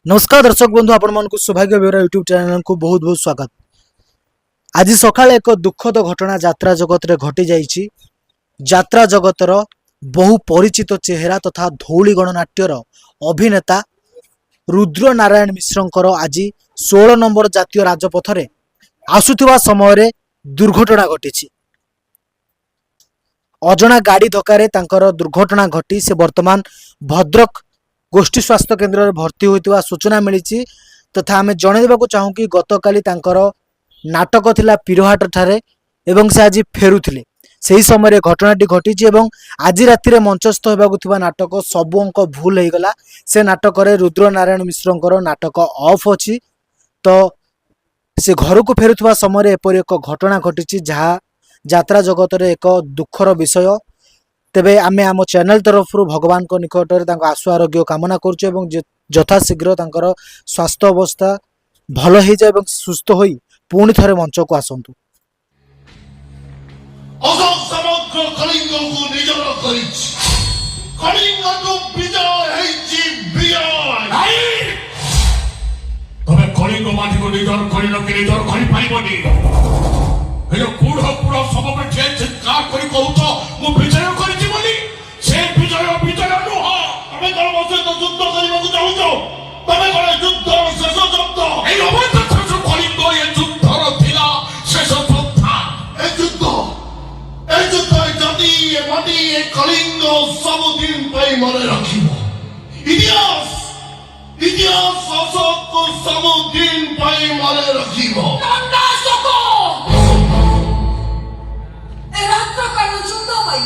नमस्कार दर्शक बंधु आपण मानक सौभाग्य बेहरा यूट्यूब चैनल को बहुत बहुत स्वागत। आज सकाळ एक दुखद घटना यात्रा जगत रे घटी जाइछि। यात्रा जगतर बहु परिचित चेहरा तथा धौली गणनाट्यर अभिनेता रुद्र नारायण मिश्रंकर आज 16 नंबर जातीय राजपथ रे आसुथिबा समय रे दुर्घटना घटिछि। अजଣା गाड़ी धक्का तांकर दुर्घटना घटी से वर्तमान भद्रक गोष्ठी स्वास्थ्य केन्द्र में भर्ती होता सूचना मिली। तथा आम जनइवाक चाहूँ कि गतकाली नाटक थिला पीरहाट ठारे एवं से आज फेरुथिले सही समय घटनाटी घटी एवं आज राति मंचस्थ होगा नाटक सबु अंक भूल हो गला। से नाटक रुद्र नारायण मिश्रंकर नाटक ऑफ अच्छी तो से घर को फेरुवा समय एपरी एक घटना घटी जहाँ यात्रा जगत रे एक दुखर विषय। तेबे आमे आम चैनल तरफ भगवान को निकट में आशु आरोग्य कामना करुँ यथाशीघ्र तांकर स्वास्थ्य अवस्था भल हो जाए सुस्थ हो पुणी थे मंच को आसतु। कलिंग सबुदिन मने रखिब इतिहास इतिहास अशोक को सबुदिन मने रखिब। ए रात्र काल जुद्ध भाई